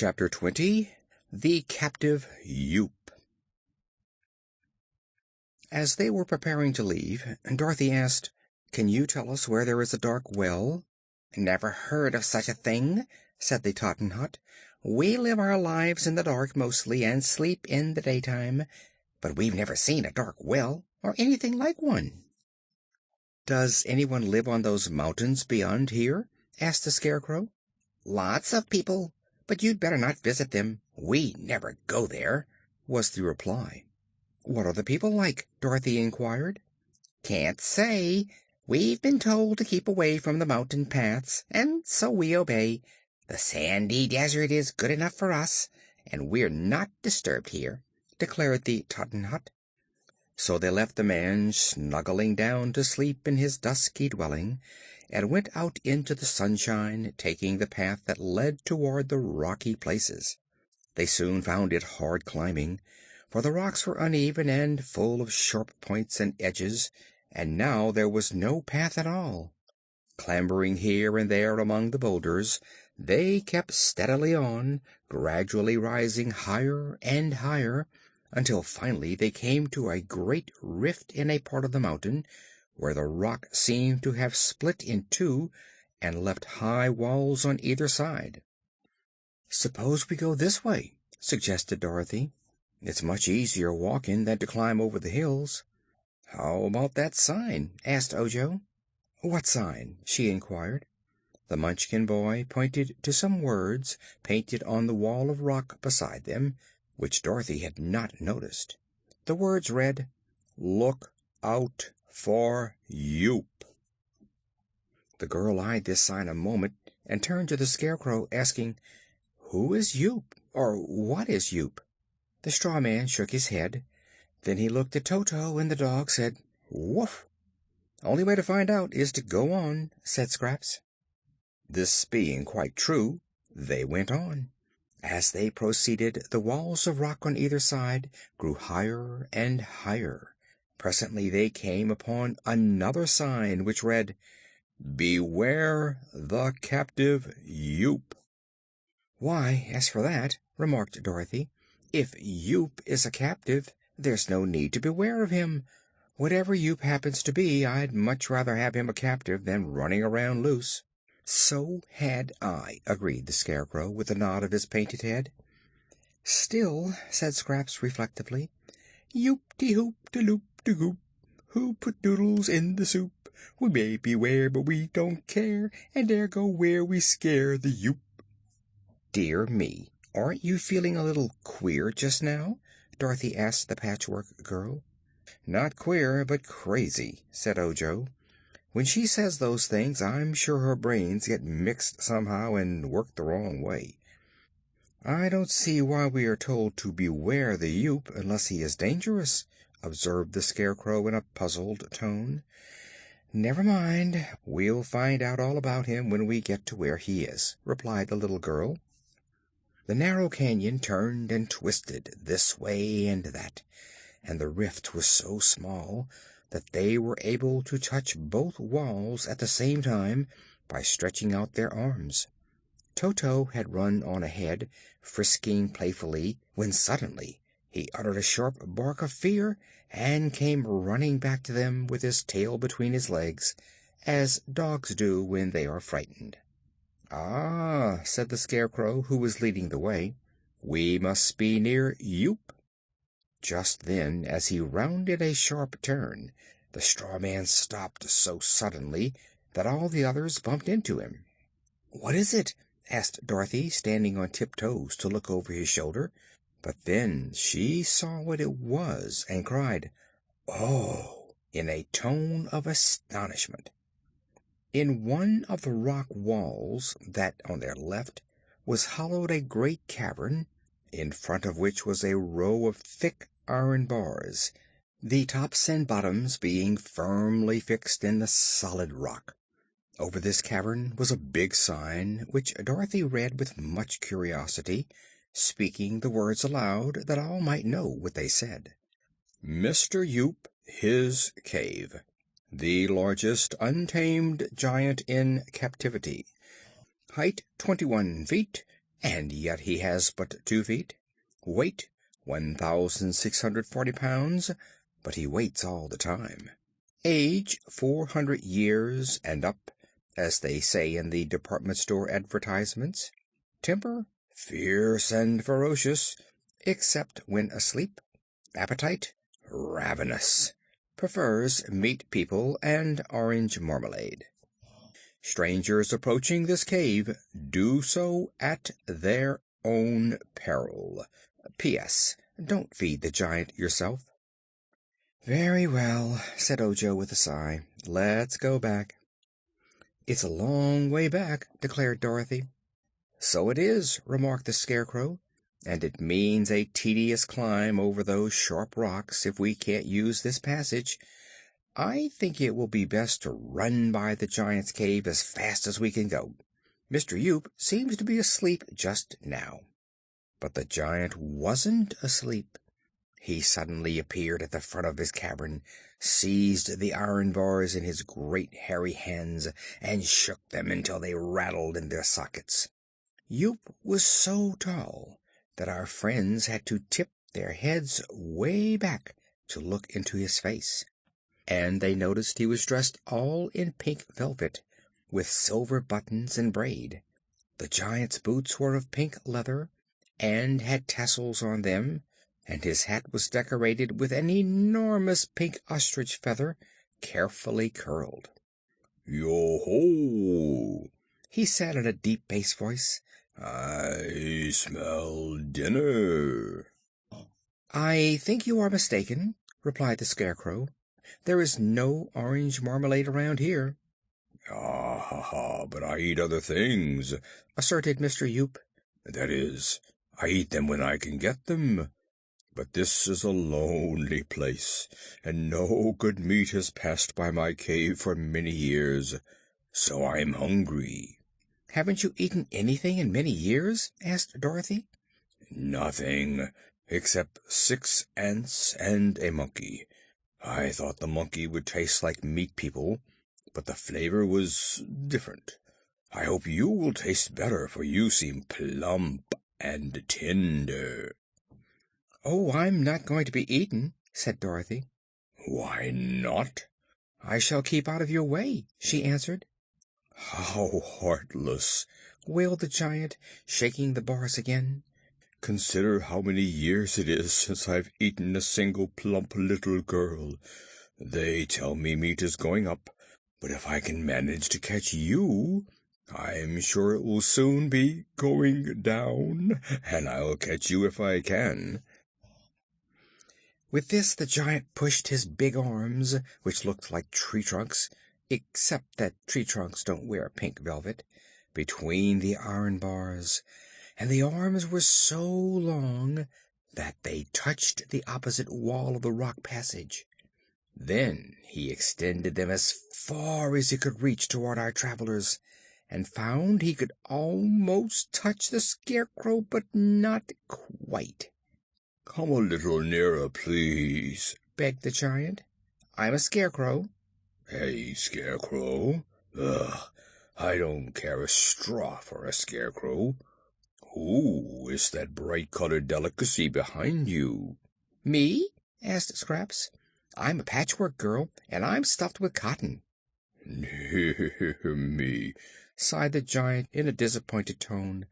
Chapter 20. The Captive Yoop. As they were preparing to leave, Dorothy asked, "Can you tell us where there is a dark well?" "Never heard of such a thing," said the Tottenhot. "We live our lives in the dark mostly, and sleep in the daytime. But we've never seen a dark well, or anything like one." "Does anyone live on those mountains beyond here?" asked the Scarecrow. "Lots of people, but you'd better not visit them. We never go there," was the reply. "What are the people like?" Dorothy inquired. "Can't say. We've been told to keep away from the mountain paths, and so we obey. The sandy desert is good enough for us, and we're not disturbed here," declared the Tottenhot. So they left the man snuggling down to sleep in his dusky dwelling, and went out into the sunshine, taking the path that led toward the rocky places. They soon found it hard climbing, for the rocks were uneven and full of sharp points and edges, and now there was no path at all. Clambering here and there among the boulders, they kept steadily on, gradually rising higher and higher, until finally they came to a great rift in a part of the mountain, where the rock seemed to have split in two and left high walls on either side. "Suppose we go this way," suggested Dorothy. "It's much easier walking than to climb over the hills." "How about that sign?" asked Ojo. "What sign?" she inquired. The Munchkin boy pointed to some words painted on the wall of rock beside them, which Dorothy had not noticed. The words read, "Look out for Yoop." The girl eyed this sign a moment and turned to the Scarecrow, asking, "Who is Yoop, or what is Yoop?" The straw man shook his head. Then he looked at Toto, and the dog said, "Woof." "Only way to find out is to go on," said Scraps. This being quite true, they went on. As they proceeded, the walls of rock on either side grew higher and higher. Presently they came upon another sign, which read, "Beware the Captive Yoop." "Why, as for that," remarked Dorothy, "if Yoop is a captive, there's no need to beware of him. Whatever Yoop happens to be, I'd much rather have him a captive than running around loose." "So had I," agreed the Scarecrow, with a nod of his painted head. "Still," said Scraps reflectively, "Yoop de hoop de loop de goop, who put noodles in the soup? We may beware, but we don't care, and dare go where we scare the Yoop." "Dear me, aren't you feeling a little queer just now?" Dorothy asked the Patchwork Girl. "Not queer, but crazy," said Ojo. "When she says those things, I'm sure her brains get mixed somehow and work the wrong way." "I don't see why we are told to beware the Yoop unless he is dangerous," observed the Scarecrow in a puzzled tone. "Never mind, we'll find out all about him when we get to where he is," replied the little girl. The narrow canyon turned and twisted this way and that, and the rift was so small that they were able to touch both walls at the same time by stretching out their arms. Toto had run on ahead, frisking playfully, when suddenly he uttered a sharp bark of fear and came running back to them with his tail between his legs, as dogs do when they are frightened. "Ah," said the Scarecrow, who was leading the way, "we must be near Yoop." Just then, as he rounded a sharp turn, the straw man stopped so suddenly that all the others bumped into him. "What is it?" asked Dorothy, standing on tiptoes to look over his shoulder. But then she saw what it was and cried, "Oh!" in a tone of astonishment. In one of the rock walls, that on their left, was hollowed a great cavern, in front of which was a row of thick iron bars, the tops and bottoms being firmly fixed in the solid rock. Over this cavern was a big sign, which Dorothy read with much curiosity, speaking the words aloud that all might know what they said. "Mr. Yoop, his cave. The largest untamed giant in captivity. Height 21 feet, and yet he has but 2 feet. Weight, 1,640 pounds, but he waits all the time. Age, 400 years and up, as they say in the department store advertisements. Temper, fierce and ferocious, except when asleep. Appetite, ravenous. Prefers meat people and orange marmalade. Strangers approaching this cave do so at their own peril. P.S. Don't feed the giant yourself. Very well, said Ojo with a sigh. Let's go back. It's a long way back, declared Dorothy. So it is, remarked the Scarecrow, and it means a tedious climb over those sharp rocks if we can't use this passage. I think it will be best to run by the giant's cave as fast as we can go. Mr. Yoop seems to be asleep just now. But the giant wasn't asleep. He suddenly appeared at the front of his cavern, seized the iron bars in his great hairy hands, and shook them until they rattled in their sockets. Yoop was so tall that our friends had to tip their heads way back to look into his face, and they noticed he was dressed all in pink velvet, with silver buttons and braid. The giant's boots were of pink leather, and had tassels on them, and his hat was decorated with an enormous pink ostrich feather, carefully curled. "Yo-ho!" he said in a deep bass voice. "I smell dinner." "I think you are mistaken," replied the Scarecrow. "There is no orange marmalade around here." "Ah, ha, ha, but I eat other things," asserted Mr. Yoop. "That is, I eat them when I can get them. But this is a lonely place, and no good meat has passed by my cave for many years, so I'm hungry." "Haven't you eaten anything in many years?" asked Dorothy. "Nothing, except 6 ants and a monkey. I thought the monkey would taste like meat people, but the flavor was different. I hope you will taste better, for you seem plump and tender." "Oh, I'm not going to be eaten," said Dorothy. "Why not?" "I shall keep out of your way," she answered. "How heartless!" wailed the giant, shaking the bars again. "Consider how many years it is since I've eaten a single plump little girl. They tell me meat is going up, but if I can manage to catch you, I'm sure it will soon be going down, and I'll catch you if I can." With this the giant pushed his big arms, which looked like tree trunks, except that tree trunks don't wear pink velvet, between the iron bars, and the arms were so long that they touched the opposite wall of the rock passage. Then he extended them as far as he could reach toward our travelers, and found he could almost touch the Scarecrow, but not quite. "Come a little nearer, please," begged the giant. "I'm a Scarecrow." "A Scarecrow? Ugh, I don't care a straw for a Scarecrow. Who is that bright-colored delicacy behind you?" "Me?" asked Scraps. "I'm a Patchwork Girl, and I'm stuffed with cotton." "Dear me," sighed the giant in a disappointed tone.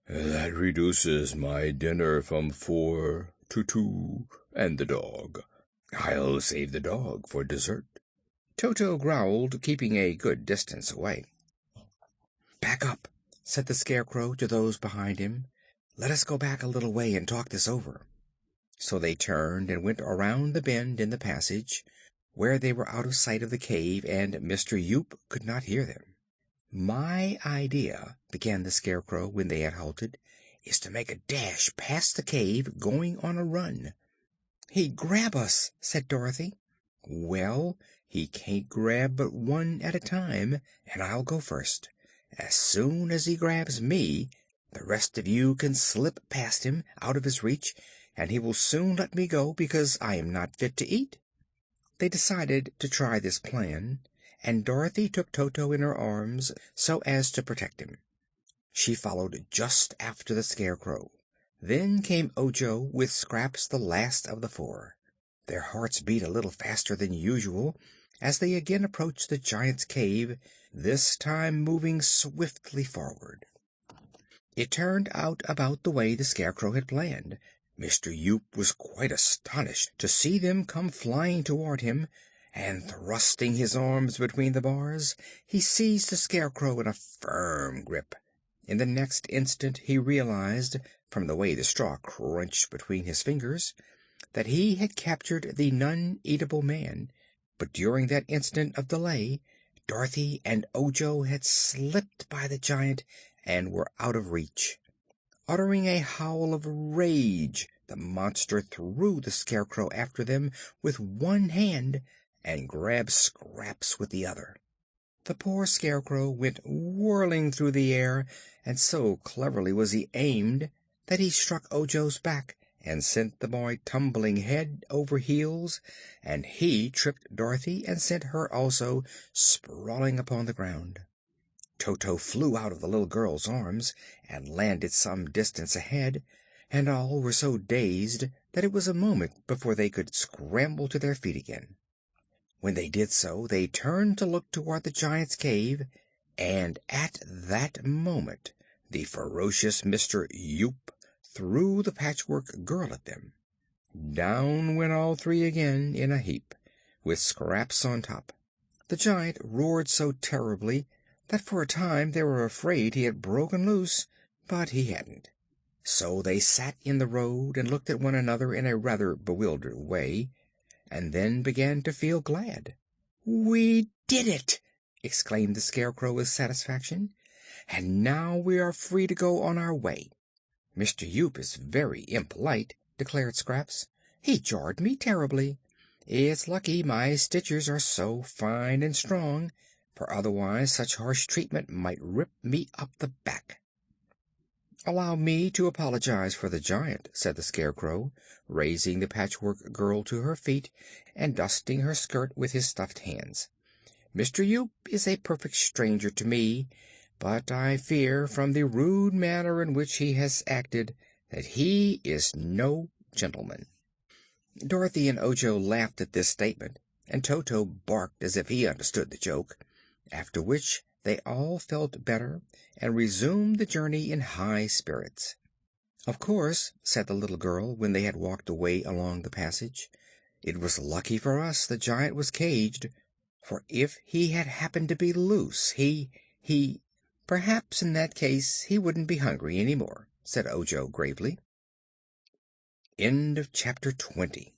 "That reduces my dinner from 4 to 2, and the dog. I'll save the dog for dessert." Toto growled, keeping a good distance away. "Back up," said the Scarecrow to those behind him. "Let us go back a little way and talk this over." So they turned and went around the bend in the passage, where they were out of sight of the cave and Mr. Yoop could not hear them. "My idea," began the Scarecrow when they had halted, "is to make a dash past the cave, going on a run." "He'd grab us," said Dorothy. "Well, he can't grab but one at a time, and I'll go first. As soon as he grabs me, the rest of you can slip past him, out of his reach, and he will soon let me go, because I am not fit to eat." They decided to try this plan, and Dorothy took Toto in her arms so as to protect him. She followed just after the Scarecrow. Then came Ojo, with Scraps the last of the four. Their hearts beat a little faster than usual as they again approached the giant's cave, this time moving swiftly forward. It turned out about the way the Scarecrow had planned. Mr. Yoop was quite astonished to see them come flying toward him, and thrusting his arms between the bars, he seized the Scarecrow in a firm grip. In the next instant he realized, from the way the straw crunched between his fingers, that he had captured the non-eatable man. But during that instant of delay, Dorothy and Ojo had slipped by the giant and were out of reach. Uttering a howl of rage, the monster threw the Scarecrow after them with one hand and grabbed Scraps with the other. The poor Scarecrow went whirling through the air, and so cleverly was he aimed that he struck Ojo's back and sent the boy tumbling head over heels, and he tripped Dorothy and sent her also sprawling upon the ground. Toto flew out of the little girl's arms and landed some distance ahead, and all were so dazed that it was a moment before they could scramble to their feet again. When they did so, they turned to look toward the giant's cave, and at that moment the ferocious Mr. Yoop threw the Patchwork Girl at them. Down went all three again in a heap, with Scraps on top. The giant roared so terribly that for a time they were afraid he had broken loose, but he hadn't. So they sat in the road and looked at one another in a rather bewildered way, and then began to feel glad. "We did it!" exclaimed the Scarecrow with satisfaction. "And now we are free to go on our way." "Mr. Yoop is very impolite," declared Scraps. "He jarred me terribly. It's lucky my stitches are so fine and strong, for otherwise such harsh treatment might rip me up the back." "Allow me to apologize for the giant," said the Scarecrow, raising the Patchwork Girl to her feet and dusting her skirt with his stuffed hands. "Mr. Yoop is a perfect stranger to me, but I fear, from the rude manner in which he has acted, that he is no gentleman." Dorothy and Ojo laughed at this statement, and Toto barked as if he understood the joke, after which they all felt better and resumed the journey in high spirits. "Of course," said the little girl, when they had walked away along the passage, "it was lucky for us the giant was caged, for if he had happened to be loose, he perhaps in that case he wouldn't be hungry any more," said Ojo gravely. Chapter 20